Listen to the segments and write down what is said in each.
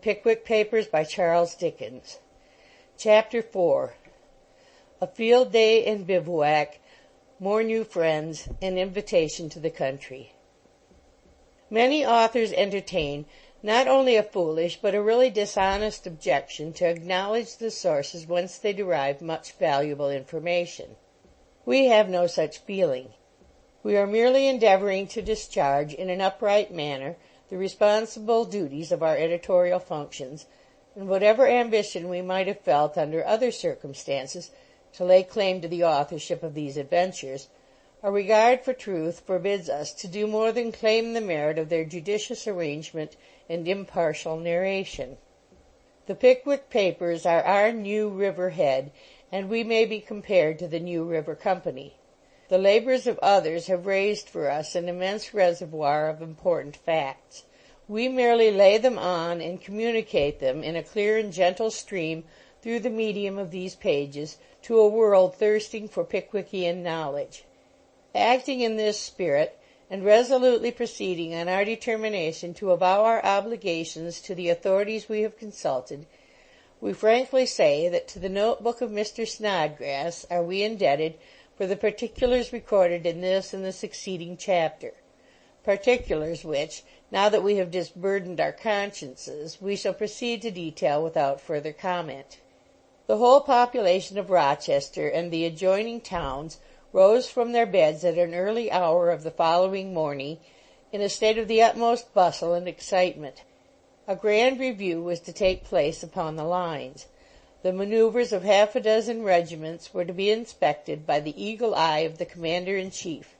Pickwick Papers by Charles Dickens. Chapter 4. A Field Day and Bivouac, More New Friends, an Invitation to the Country. Many authors entertain not only a foolish but a really dishonest objection to acknowledge the sources whence they derive much valuable information. We have no such feeling. We are merely endeavoring to discharge in an upright manner the responsible duties of our editorial functions, and whatever ambition we might have felt under other circumstances to lay claim to the authorship of these adventures, our regard for truth forbids us to do more than claim the merit of their judicious arrangement and impartial narration. The Pickwick Papers are our New River head, and we may be compared to the New River Company. The labors of others have raised for us an immense reservoir of important facts. We merely lay them on and communicate them in a clear and gentle stream through the medium of these pages to a world thirsting for Pickwickian knowledge. Acting in this spirit, and resolutely proceeding on our determination to avow our obligations to the authorities we have consulted, we frankly say that to the notebook of Mr. Snodgrass are we indebted for the particulars recorded in this and the succeeding chapter, particulars which, now that we have disburdened our consciences, we shall proceed to detail without further comment. The whole population of Rochester and the adjoining towns rose from their beds at an early hour of the following morning in a state of the utmost bustle and excitement. A grand review was to take place upon the lines. The manoeuvres of half a dozen regiments were to be inspected by the eagle eye of the commander-in-chief.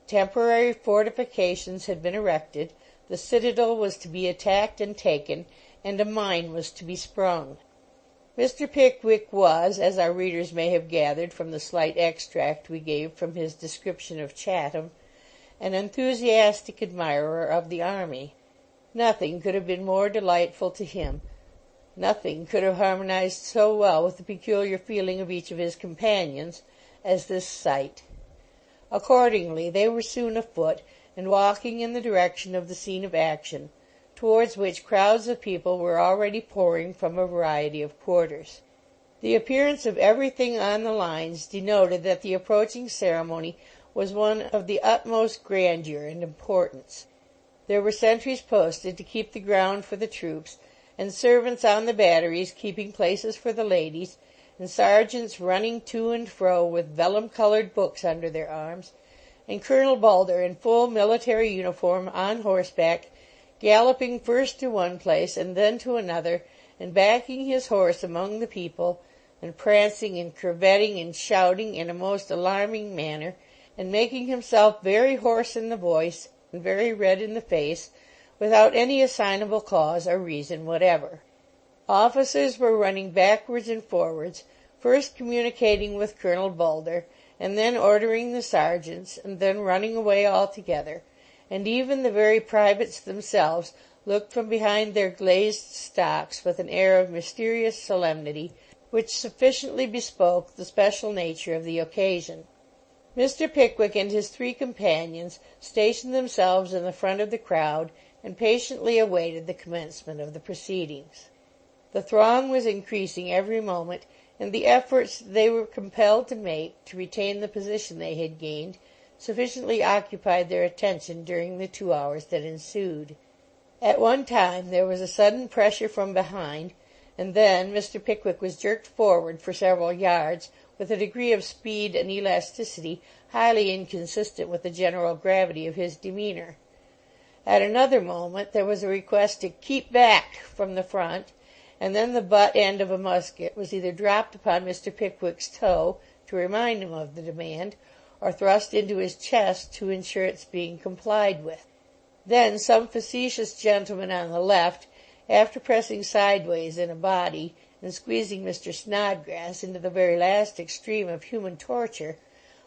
Temporary fortifications had been erected, the citadel was to be attacked and taken, and a mine was to be sprung. Mr. Pickwick was, as our readers may have gathered from the slight extract we gave from his description of Chatham, an enthusiastic admirer of the army. Nothing could have been more delightful to him. Nothing could have harmonized so well with the peculiar feeling of each of his companions as this sight. Accordingly, they were soon afoot and walking in the direction of the scene of action, towards which crowds of people were already pouring from a variety of quarters. The appearance of everything on the lines denoted that the approaching ceremony was one of the utmost grandeur and importance. There were sentries posted to keep the ground for the troops, and servants on the batteries keeping places for the ladies, and sergeants running to and fro with vellum-colored books under their arms, and Colonel Bulder in full military uniform on horseback, galloping first to one place and then to another, and backing his horse among the people, and prancing and curvetting and shouting in a most alarming manner, and making himself very hoarse in the voice and very red in the face, without any assignable cause or reason whatever. Officers were running backwards and forwards, first communicating with Colonel Bulder, and then ordering the sergeants, and then running away altogether, and even the very privates themselves looked from behind their glazed stocks with an air of mysterious solemnity which sufficiently bespoke the special nature of the occasion. Mr. Pickwick and his three companions stationed themselves in the front of the crowd and patiently awaited the commencement of the proceedings. The throng was increasing every moment, and the efforts they were compelled to make to retain the position they had gained sufficiently occupied their attention during the 2 hours that ensued. At one time there was a sudden pressure from behind, and then Mr. Pickwick was jerked forward for several yards with a degree of speed and elasticity highly inconsistent with the general gravity of his demeanour. At another moment there was a request to "keep back" from the front, and then the butt end of a musket was either dropped upon Mr. Pickwick's toe to remind him of the demand, or thrust into his chest to ensure its being complied with. Then some facetious gentleman on the left, after pressing sideways in a body and squeezing Mr. Snodgrass into the very last extreme of human torture,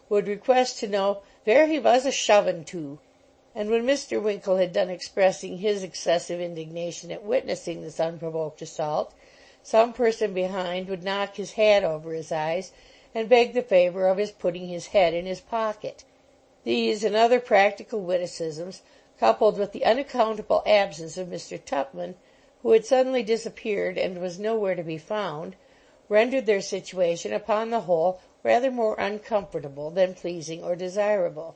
would request to know "vere he was a shovin' to," and when Mr. Winkle had done expressing his excessive indignation at witnessing this unprovoked assault, some person behind would knock his hat over his eyes and beg the favour of his putting his head in his pocket. These and other practical witticisms, coupled with the unaccountable absence of Mr. Tupman, who had suddenly disappeared and was nowhere to be found, rendered their situation upon the whole rather more uncomfortable than pleasing or desirable.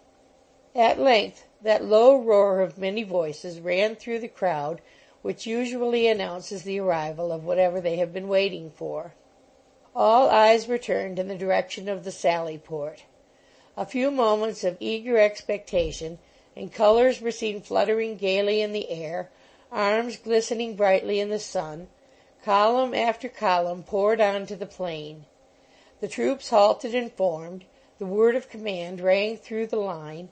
At length that low roar of many voices ran through the crowd which usually announces the arrival of whatever they have been waiting for. All eyes were turned in the direction of the sally-port. A few moments of eager expectation, and colours were seen fluttering gaily in the air, arms glistening brightly in the sun. Column after column poured on to the plain. The troops halted and formed. The word of command rang through the line.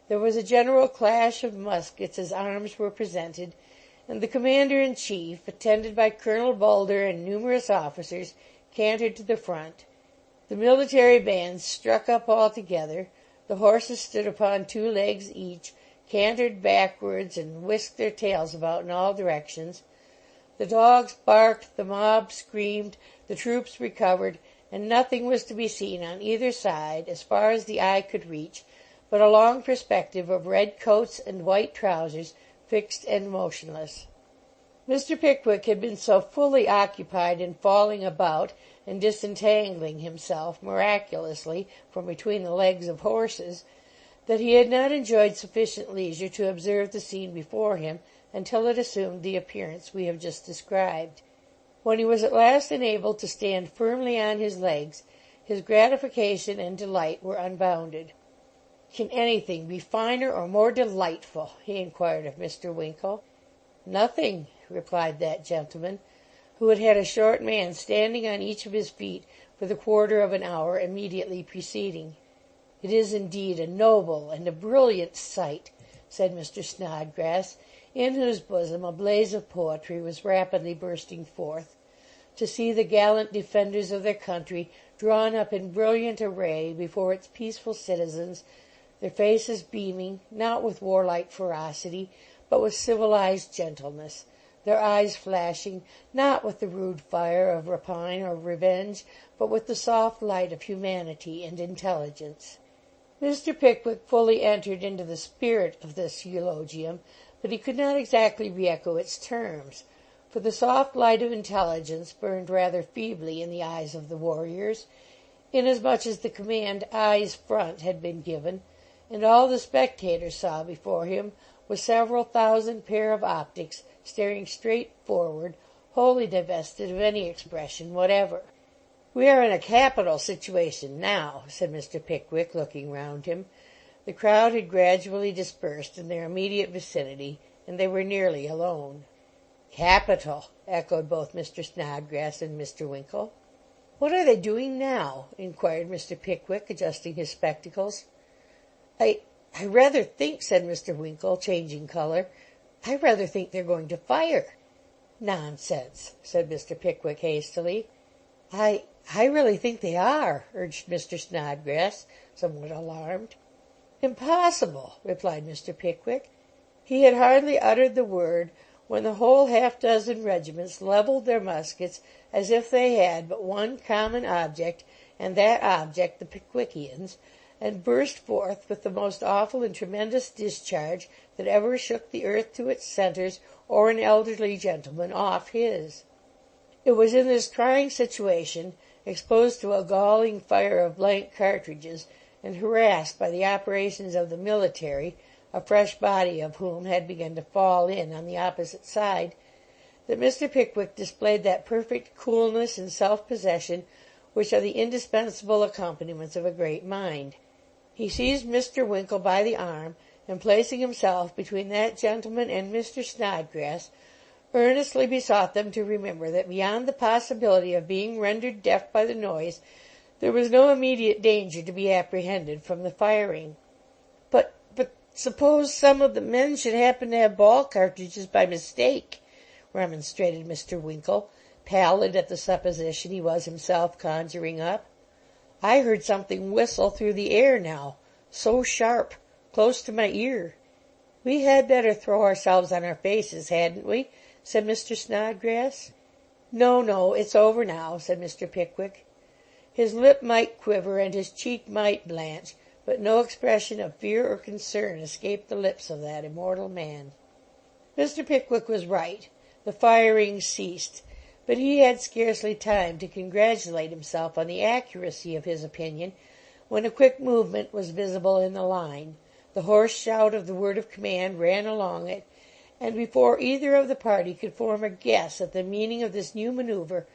There was a general clash of muskets as arms were presented, and the commander-in-chief, attended by Colonel Bulder and numerous officers, cantered to the front. The military bands struck up all together. The horses stood upon 2 legs each, cantered backwards, and whisked their tails about in all directions. The dogs barked, the mob screamed, the troops recovered, and nothing was to be seen on either side, as far as the eye could reach, but a long perspective of red coats and white trousers, fixed and motionless. Mr. Pickwick had been so fully occupied in falling about and disentangling himself miraculously from between the legs of horses that he had not enjoyed sufficient leisure to observe the scene before him until it assumed the appearance we have just described. When he was at last enabled to stand firmly on his legs, his gratification and delight were unbounded. "Can anything be finer or more delightful?" he inquired of Mr. Winkle. "Nothing," replied that gentleman, who had had a short man standing on each of his feet for the quarter of an hour immediately preceding. "It is indeed a noble and a brilliant sight," said Mr. Snodgrass, in whose bosom a blaze of poetry was rapidly bursting forth, "to see the gallant defenders of their country drawn up in brilliant array before its peaceful citizens, their faces beaming, not with warlike ferocity, but with civilized gentleness, their eyes flashing, not with the rude fire of rapine or revenge, but with the soft light of humanity and intelligence." Mr. Pickwick fully entered into the spirit of this eulogium, but he could not exactly re-echo its terms, for the soft light of intelligence burned rather feebly in the eyes of the warriors, inasmuch as the command "eyes front" had been given, and all the spectator saw before him was several thousand pair of optics staring straight forward, wholly divested of any expression whatever. "We are in a capital situation now," said Mr. Pickwick, looking round him. The crowd had gradually dispersed in their immediate vicinity, and they were nearly alone. "Capital!" echoed both Mr. Snodgrass and Mr. Winkle. "What are they doing now?" inquired Mr. Pickwick, adjusting his spectacles. I rather think," said Mr. Winkle, changing colour, "I rather think they're going to fire." "Nonsense," said Mr. Pickwick hastily. I really think they are," urged Mr. Snodgrass, somewhat alarmed. "Impossible," replied Mr. Pickwick. He had hardly uttered the word when the whole half-dozen regiments levelled their muskets as if they had but one common object, and that object the Pickwickians, and burst forth with the most awful and tremendous discharge that ever shook the earth to its centres or an elderly gentleman off his. It was in this trying situation, exposed to a galling fire of blank cartridges, and harassed by the operations of the military, a fresh body of whom had begun to fall in on the opposite side, that Mr. Pickwick displayed that perfect coolness and self-possession which are the indispensable accompaniments of a great mind. He seized Mr. Winkle by the arm, and placing himself between that gentleman and Mr. Snodgrass, earnestly besought them to remember that beyond the possibility of being rendered deaf by the noise, there was no immediate danger to be apprehended from the firing. But suppose some of the men should happen to have ball cartridges by mistake," remonstrated Mr. Winkle, pallid at the supposition he was himself conjuring up. "I heard something whistle through the air now, so sharp, close to my ear." "We had better throw ourselves on our faces, hadn't we?" said Mr. Snodgrass. No, it's over now," said Mr. Pickwick. His lip might quiver and his cheek might blanch, but no expression of fear or concern escaped the lips of that immortal man. Mr. Pickwick was right. The firing ceased, but he had scarcely time to congratulate himself on the accuracy of his opinion when a quick movement was visible in the line. The hoarse shout of the word of command ran along it, and before either of the party could form a guess at the meaning of this new manoeuvre,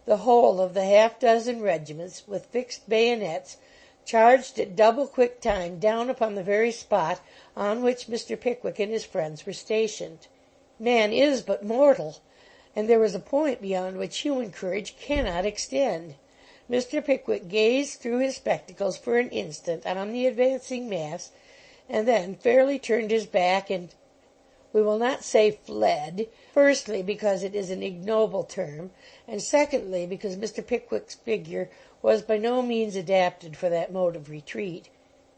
the whole of the half-dozen regiments, with fixed bayonets, charged at double-quick time down upon the very spot on which Mr. Pickwick and his friends were stationed. Man is but mortal, and there is a point beyond which human courage cannot extend. Mr. Pickwick gazed through his spectacles for an instant on the advancing mass, and then fairly turned his back and, we will not say fled, firstly because it is an ignoble term, and secondly because Mr. Pickwick's figure was by no means adapted for that mode of retreat.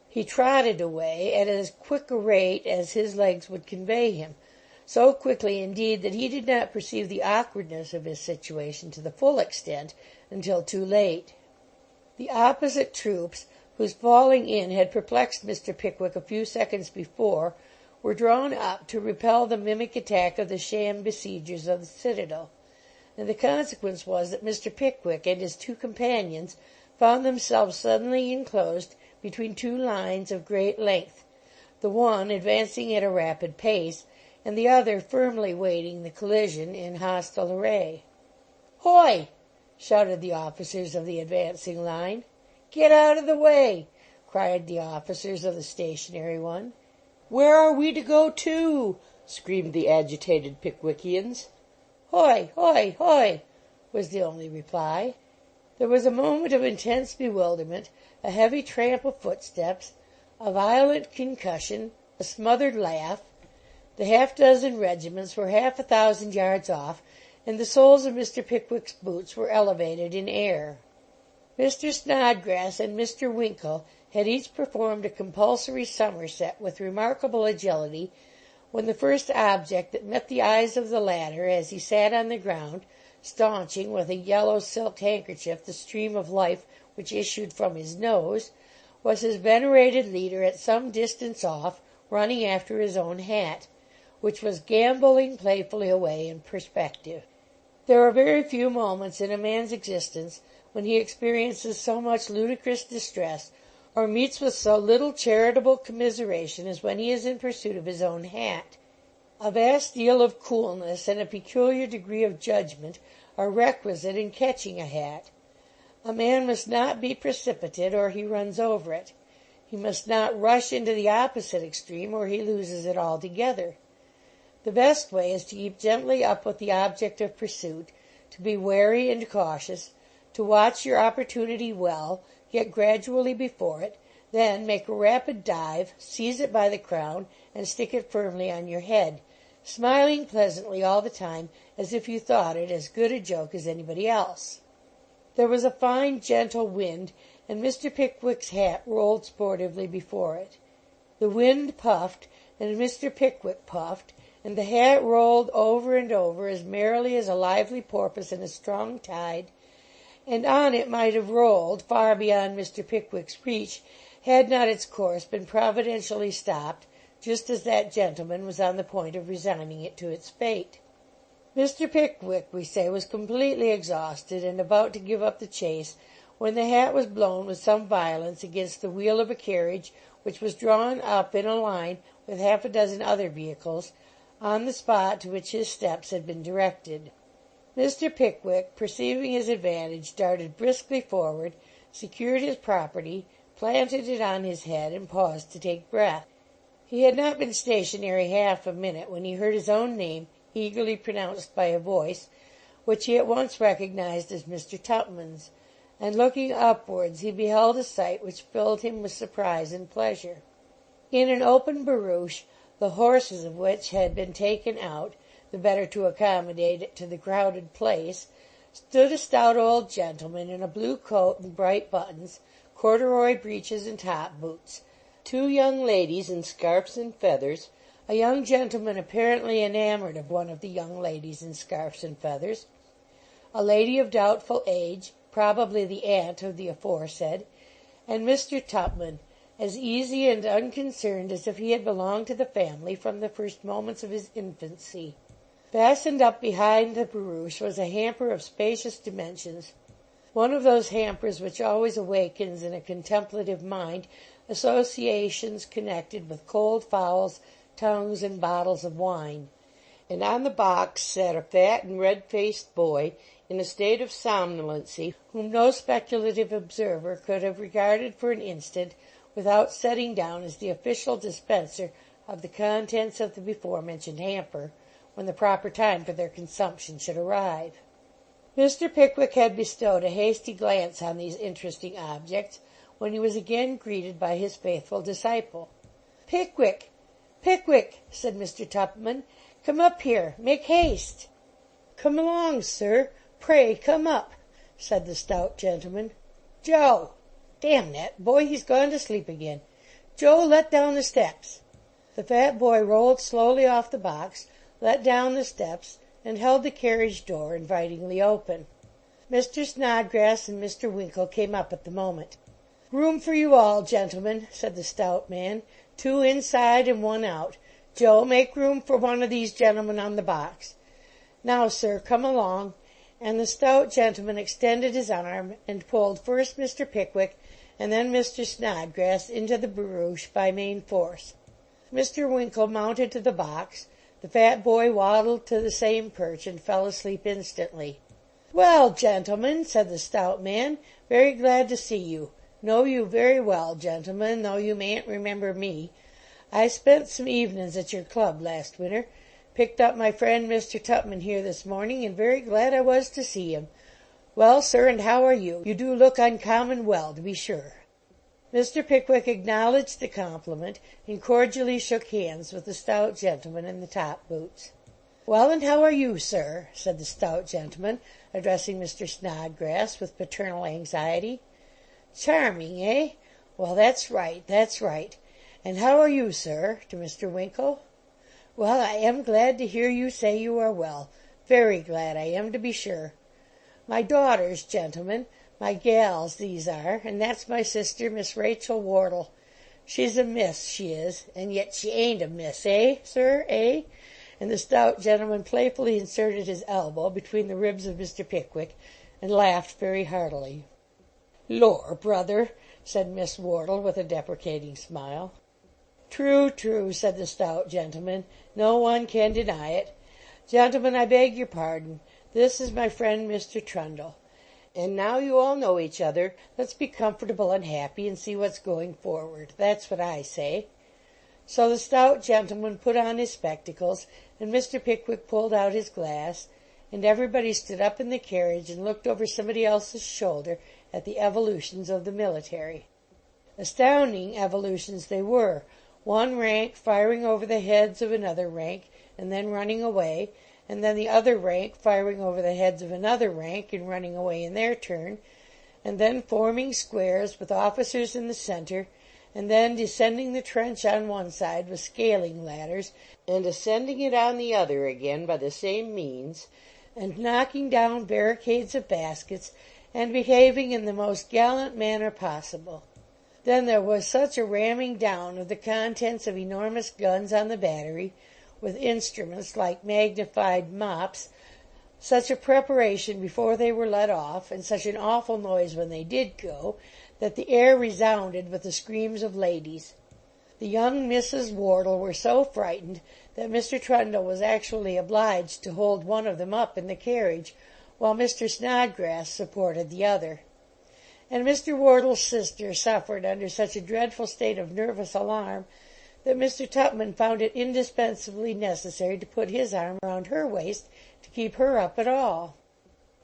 He trotted away at as quick a rate as his legs would convey him, so quickly indeed that he did not perceive the awkwardness of his situation to the full extent until too late. The opposite troops, whose falling in had perplexed Mr. Pickwick a few seconds before, were drawn up to repel the mimic attack of the sham besiegers of the citadel, and the consequence was that Mr. Pickwick and his two companions found themselves suddenly enclosed between two lines of great length, the one advancing at a rapid pace, and the other firmly waiting the collision in hostile array. "Hoy!" shouted the officers of the advancing line. "Get out of the way!" cried the officers of the stationary one. "Where are we to go to?" screamed the agitated Pickwickians. "Hoy! Hoy! Hoy!" was the only reply. There was a moment of intense bewilderment, a heavy tramp of footsteps, a violent concussion, a smothered laugh. The half-dozen regiments were 1,000 yards off, and the soles of Mr. Pickwick's boots were elevated in air. Mr. Snodgrass and Mr. Winkle had each performed a compulsory somerset with remarkable agility, when the first object that met the eyes of the latter as he sat on the ground, staunching with a yellow silk handkerchief the stream of life which issued from his nose, was his venerated leader at some distance off, running after his own hat, which was gambolling playfully away in perspective. There are very few moments in a man's existence when he experiences so much ludicrous distress or meets with so little charitable commiseration as when he is in pursuit of his own hat. A vast deal of coolness and a peculiar degree of judgment are requisite in catching a hat. A man must not be precipitate, or he runs over it. He must not rush into the opposite extreme, or he loses it altogether. The best way is to keep gently up with the object of pursuit, to be wary and cautious, to watch your opportunity well, get gradually before it, then make a rapid dive, seize it by the crown, and stick it firmly on your head, smiling pleasantly all the time as if you thought it as good a joke as anybody else. There was a fine, gentle wind, and Mr. Pickwick's hat rolled sportively before it. The wind puffed, and Mr. Pickwick puffed, and the hat rolled over and over as merrily as a lively porpoise in a strong tide, and on it might have rolled, far beyond Mr. Pickwick's reach, had not its course been providentially stopped, just as that gentleman was on the point of resigning it to its fate. Mr. Pickwick, we say, was completely exhausted and about to give up the chase, when the hat was blown with some violence against the wheel of a carriage which was drawn up in a line with 6 other vehicles, on the spot to which his steps had been directed. Mr. Pickwick, perceiving his advantage, darted briskly forward, secured his property, planted it on his head, and paused to take breath. He had not been stationary half a minute when he heard his own name eagerly pronounced by a voice, which he at once recognized as Mr. Tupman's, and looking upwards he beheld a sight which filled him with surprise and pleasure. In an open barouche, the horses of which had been taken out, the better to accommodate it to the crowded place, stood a stout old gentleman in a blue coat and bright buttons, corduroy breeches and top boots, 2 young ladies in scarfs and feathers, a young gentleman apparently enamoured of one of the young ladies in scarfs and feathers, a lady of doubtful age, probably the aunt of the aforesaid, and Mr. Tupman, as easy and unconcerned as if he had belonged to the family from the first moments of his infancy. Fastened up behind the barouche was a hamper of spacious dimensions, one of those hampers which always awakens in a contemplative mind associations connected with cold fowls, tongues, and bottles of wine. And on the box sat a fat and red-faced boy in a state of somnolency whom no speculative observer could have regarded for an instant without setting down as the official dispenser of the contents of the before-mentioned hamper, when the proper time for their consumption should arrive. Mr. Pickwick had bestowed a hasty glance on these interesting objects when he was again greeted by his faithful disciple. "Pickwick! Pickwick!" said Mr. Tupman. "Come up here. Make haste." "Come along, sir. Pray come up," said the stout gentleman. "Joe! Damn that boy, he's gone to sleep again. Joe, let down the steps." The fat boy rolled slowly off the box, let down the steps, and held the carriage door invitingly open. Mr. Snodgrass and Mr. Winkle came up at the moment. "Room for you all, gentlemen," said the stout man. "Two inside and one out. Joe, make room for one of these gentlemen on the box. Now, sir, come along." And the stout gentleman extended his arm and pulled first Mr. Pickwick and then Mr. Snodgrass into the barouche by main force. Mr. Winkle mounted to the box. The fat boy waddled to the same perch and fell asleep instantly. "Well, gentlemen," said the stout man, "very glad to see you. Know you very well, gentlemen, though you mayn't remember me. I spent some evenin's at your club last winter. Picked up my friend Mr. Tupman here this morning, and very glad I was to see him. Well, sir, and how are you? You do look uncommon well, to be sure." Mr. Pickwick acknowledged the compliment, and cordially shook hands with the stout gentleman in the top boots. "Well, and how are you, sir?" said the stout gentleman, addressing Mr. Snodgrass with paternal anxiety. "Charming, eh? Well, that's right, that's right. And how are you, sir?" to Mr. Winkle. "Well, I am glad to hear you say you are well. Very glad I am, to be sure. My daughters, gentlemen, my gals, these are, and that's my sister, Miss Rachel Wardle. She's a miss, she is, and yet she ain't a miss, eh, sir, eh?" And the stout gentleman playfully inserted his elbow between the ribs of Mr. Pickwick, and laughed very heartily. "Lor, brother," said Miss Wardle, with a deprecating smile. "True, true," said the stout gentleman. "No one can deny it. Gentlemen, I beg your pardon. This is my friend Mr. Trundle. And now you all know each other, let's be comfortable and happy and see what's going forward. That's what I say." So the stout gentleman put on his spectacles, and Mr. Pickwick pulled out his glass, and everybody stood up in the carriage and looked over somebody else's shoulder at the evolutions of the military. Astounding evolutions they were, one rank firing over the heads of another rank and then running away, and then the other rank firing over the heads of another rank and running away in their turn, and then forming squares with officers in the center, and then descending the trench on one side with scaling ladders, and ascending it on the other again by the same means, and knocking down barricades of baskets, and behaving in the most gallant manner possible. Then there was such a ramming down of the contents of enormous guns on the battery, with instruments like magnified mops, such a preparation before they were let off, and such an awful noise when they did go, that the air resounded with the screams of ladies. The young Misses Wardle were so frightened that Mr. Trundle was actually obliged to hold one of them up in the carriage, while Mr. Snodgrass supported the other. And Mr. Wardle's sister suffered under such a dreadful state of nervous alarm that Mr. Tupman found it indispensably necessary to put his arm round her waist to keep her up at all.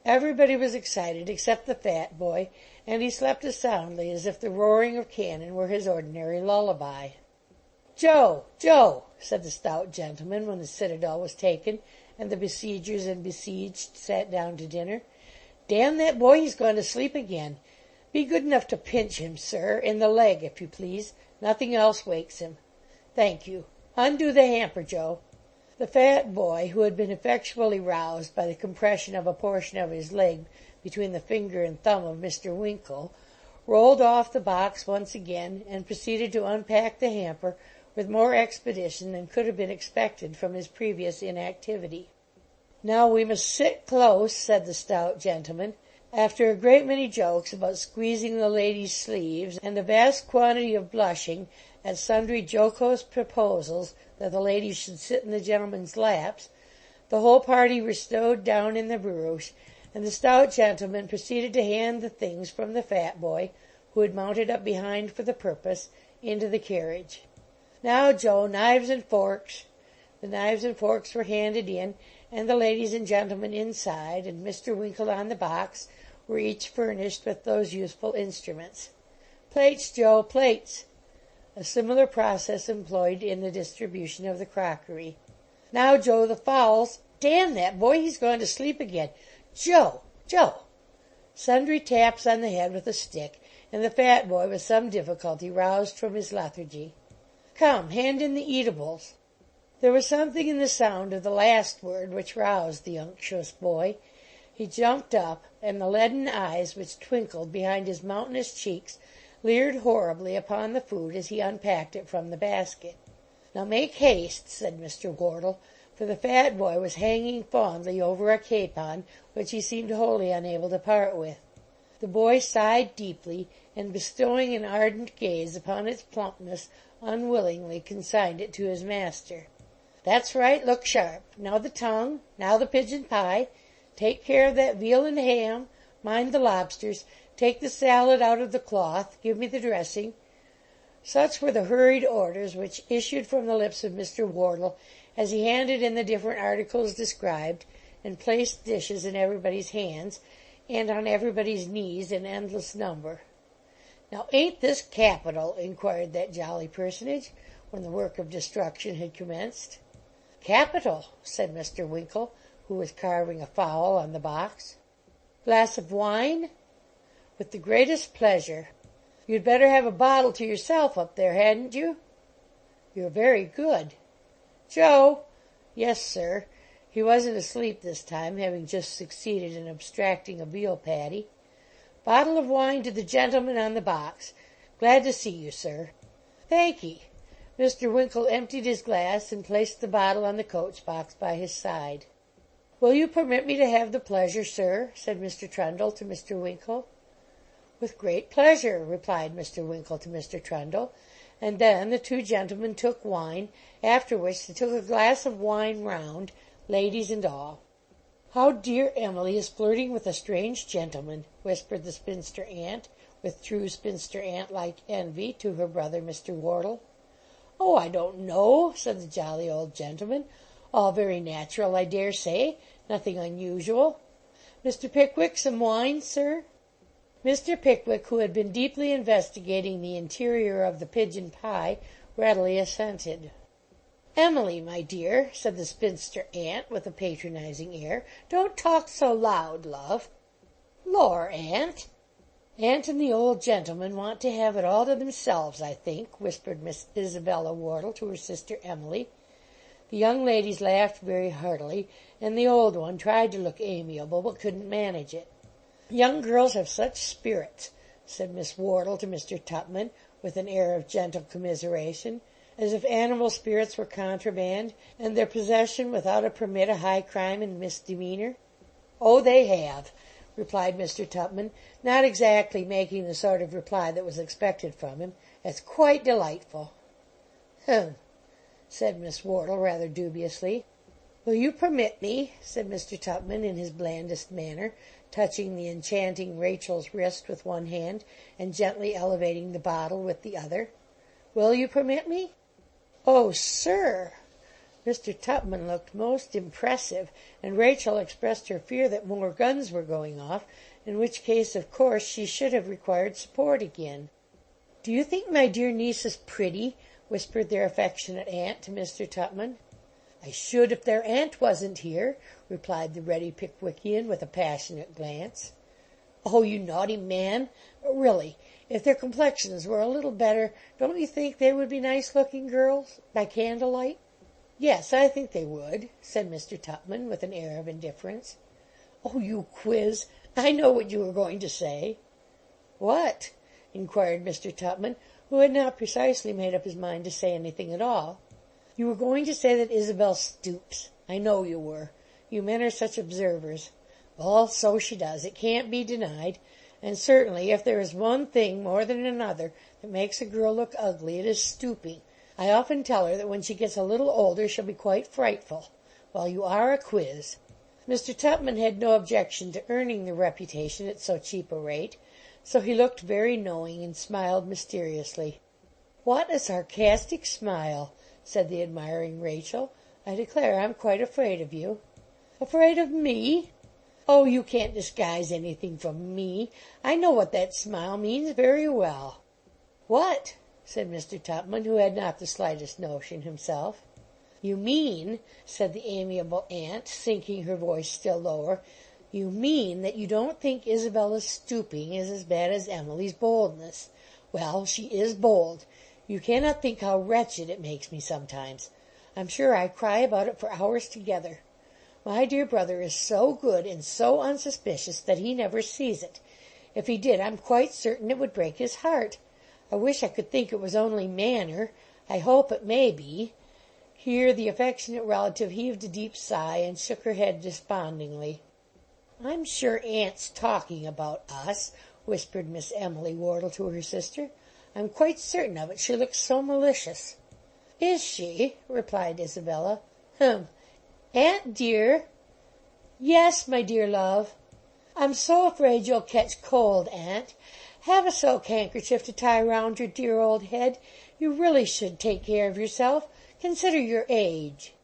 Everybody was excited except the fat boy, and he slept as soundly as if the roaring of cannon were his ordinary lullaby. "Joe, Joe," said the stout gentleman when the citadel was taken and the besiegers and besieged sat down to dinner. "Damn that boy, he's gone to sleep again. Be good enough to pinch him, sir, in the leg, if you please. Nothing else wakes him. Thank you. Undo the hamper, Joe." The fat boy, who had been effectually roused by the compression of a portion of his leg between the finger and thumb of Mr. Winkle, rolled off the box once again, and proceeded to unpack the hamper with more expedition than could have been expected from his previous inactivity. "Now we must sit close," said the stout gentleman. After a great many jokes about squeezing the ladies' sleeves, and a vast quantity of blushing at sundry jocose proposals that the ladies should sit in the gentlemen's laps, the whole party were stowed down in the barouche, and the stout gentleman proceeded to hand the things from the fat boy, who had mounted up behind for the purpose, into the carriage. "Now, Joe, knives and forks." The knives and forks were handed in, and the ladies and gentlemen inside, and Mr. Winkle on the box, were each furnished with those useful instruments. "Plates, Joe, plates." A similar process employed in the distribution of the crockery. "Now, Joe, the fowls. Damn that boy, he's gone to sleep again. Joe! Joe!" Sundry taps on the head with a stick, and the fat boy with some difficulty roused from his lethargy. "Come, hand in the eatables." There was something in the sound of the last word which roused the unctuous boy. He jumped up, and the leaden eyes which twinkled behind his mountainous cheeks leered horribly upon the food as he unpacked it from the basket. "Now make haste," said Mr. Wardle, for the fat boy was hanging fondly over a capon which he seemed wholly unable to part with. The boy sighed deeply, and bestowing an ardent gaze upon its plumpness, unwillingly consigned it to his master. "That's right, look sharp. Now the tongue, now the pigeon pie. Take care of that veal and ham. Mind the lobsters. Take the salad out of the cloth. Give me the dressing." Such were the hurried orders which issued from the lips of Mr. Wardle as he handed in the different articles described, and placed dishes in everybody's hands, and on everybody's knees in endless number. "Now, ain't this capital?" inquired that jolly personage, when the work of destruction had commenced. "Capital," said Mr. Winkle, who was carving a fowl on the box. "Glass of wine?" "With the greatest pleasure. You'd better have a bottle to yourself up there, hadn't you?" "You're very good." "Joe!" "Yes, sir." He wasn't asleep this time, having just succeeded in abstracting a veal patty. "Bottle of wine to the gentleman on the box. Glad to see you, sir." "Thank'ee." Mr. Winkle emptied his glass and placed the bottle on the coach box by his side. "Will you permit me to have the pleasure, sir?" said Mr. Trundle to Mr. Winkle. "With great pleasure," replied Mr. Winkle to Mr. Trundle, and then the two gentlemen took wine, after which they took a glass of wine round, ladies and all. "How dear Emily is flirting with a strange gentleman," whispered the spinster aunt, with true spinster aunt-like envy, to her brother Mr. Wardle. "Oh, I don't know," said the jolly old gentleman. "All very natural, I dare say. Nothing unusual. Mr. Pickwick, some wine, sir?" Mr. Pickwick, who had been deeply investigating the interior of the pigeon pie, readily assented. "Emily, my dear," said the spinster aunt, with a patronizing air, "don't talk so loud, love." "Lor, aunt!" "Aunt and the old gentleman want to have it all to themselves, I think," whispered Miss Isabella Wardle to her sister Emily. The young ladies laughed very heartily, and the old one tried to look amiable, but couldn't manage it. "Young girls have such spirits," said Miss Wardle to Mr. Tupman, with an air of gentle commiseration, as if animal spirits were contraband, and their possession without a permit a high crime and misdemeanour. "Oh, they have," replied Mr. Tupman, not exactly making the sort of reply that was expected from him. "It's quite delightful." "Humph," said Miss Wardle, rather dubiously. "Will you permit me?" said Mr. Tupman in his blandest manner, touching the enchanting Rachel's wrist with one hand, and gently elevating the bottle with the other. "Will you permit me?" "Oh, sir!" Mr. Tupman looked most impressive, and Rachel expressed her fear that more guns were going off, in which case, of course, she should have required support again. "Do you think my dear niece is pretty?" whispered their affectionate aunt to Mr. Tupman. "I should if their aunt wasn't here," replied the ready Pickwickian, with a passionate glance. "Oh, you naughty man! But really, if their complexions were a little better, don't you think they would be nice-looking girls, by candlelight?" "Yes, I think they would," said Mr. Tupman, with an air of indifference. "Oh, you quiz! I know what you were going to say." "What?" inquired Mr. Tupman, who had not precisely made up his mind to say anything at all. "You were going to say that Isabel stoops. I know you were. You men are such observers. Well, so she does. It can't be denied. And certainly, if there is one thing more than another that makes a girl look ugly, it is stooping. I often tell her that when she gets a little older she'll be quite frightful. Well, you are a quiz." Mr. Tupman had no objection to earning the reputation at so cheap a rate, so he looked very knowing and smiled mysteriously. "What a sarcastic smile!" said the admiring Rachel. "I declare I'm quite afraid of you." "Afraid of me?" "Oh, you can't disguise anything from me. I know what that smile means very well." "What?" said Mr. Tupman, who had not the slightest notion himself. "You mean," said the amiable aunt, sinking her voice still lower, "you mean that you don't think Isabella's stooping is as bad as Emily's boldness. Well, she is bold. You cannot think how wretched it makes me sometimes. I'm sure I cry about it for hours together. My dear brother is so good and so unsuspicious that he never sees it. If he did, I'm quite certain it would break his heart. I wish I could think it was only manner. I hope it may be." Here the affectionate relative heaved a deep sigh and shook her head despondingly. "I'm sure Aunt's talking about us," whispered Miss Emily Wardle to her sister. "I'm quite certain of it. She looks so malicious." "Is she?" replied Isabella. "Hum! Aunt dear." "Yes, my dear love." "I'm so afraid you'll catch cold, Aunt. Have a silk handkerchief to tie round your dear old head. You really should take care of yourself. Consider your age."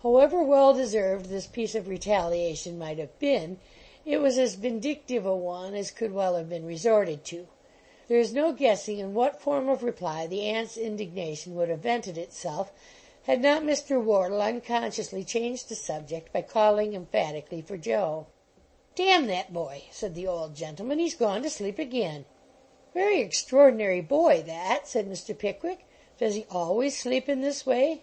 However well deserved this piece of retaliation might have been, it was as vindictive a one as could well have been resorted to. There is no guessing in what form of reply the aunt's indignation would have vented itself, had not Mr. Wardle unconsciously changed the subject by calling emphatically for Joe. "Damn that boy!" said the old gentleman. "He's gone to sleep again." "Very extraordinary boy, that," said Mr. Pickwick. "Does he always sleep in this way?"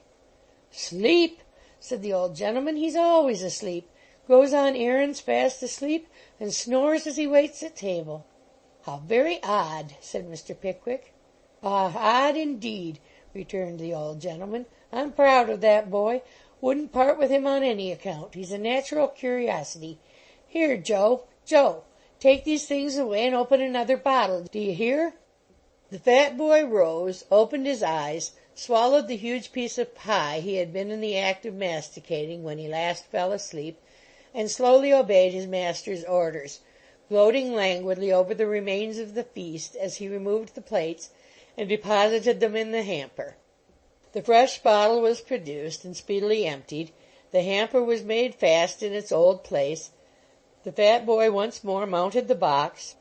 "Sleep!" said the old gentleman. "He's always asleep. Goes on errands fast asleep, and snores as he waits at table." "How very odd!" said Mr. Pickwick. "Ah, odd indeed!" returned the old gentleman. "I'm proud of that boy. Wouldn't part with him on any account. He's a natural curiosity. Here, Joe, Joe, take these things away and open another bottle. Do you hear?" The fat boy rose, opened his eyes, swallowed the huge piece of pie he had been in the act of masticating when he last fell asleep, and slowly obeyed his master's orders, gloating languidly over the remains of the feast as he removed the plates and deposited them in the hamper. The fresh bottle was produced and speedily emptied, the hamper was made fast in its old place, the fat boy once more mounted the box,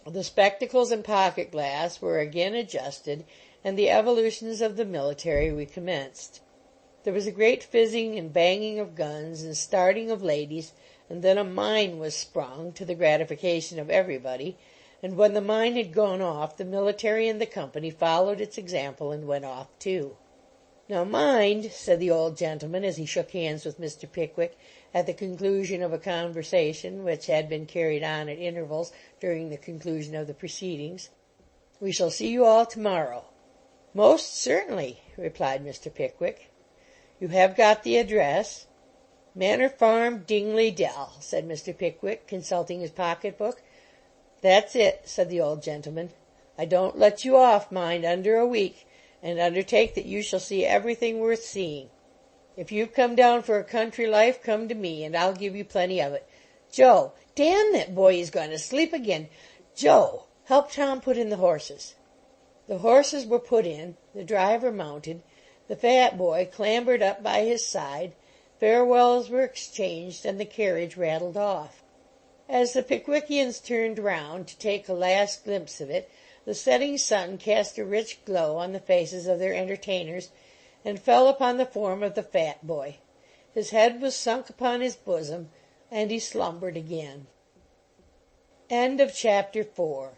the spectacles and pocket-glass were again adjusted, and the evolutions of the military recommenced. There was a great fizzing and banging of guns and starting of ladies, and then a mine was sprung, to the gratification of everybody, and when the mine had gone off, the military and the company followed its example and went off too. "Now mind," said the old gentleman, as he shook hands with Mr. Pickwick at the conclusion of a conversation which had been carried on at intervals during the conclusion of the proceedings, "we shall see you all to-morrow." "Most certainly," replied Mr. Pickwick. "You have got the address?" "Manor Farm, Dingley Dell," said Mr. Pickwick, consulting his pocket-book. "That's it," said the old gentleman. "I don't let you off, mind, under a week, and undertake that you shall see everything worth seeing. If you've come down for a country life, come to me, and I'll give you plenty of it. Joe, damn that boy, he's gone to sleep again. Joe, help Tom put in the horses." The horses were put in, the driver mounted, the fat boy clambered up by his side, farewells were exchanged, and the carriage rattled off. As the Pickwickians turned round to take a last glimpse of it, the setting sun cast a rich glow on the faces of their entertainers, and fell upon the form of the fat boy. His head was sunk upon his bosom, and he slumbered again. End of Chapter 4.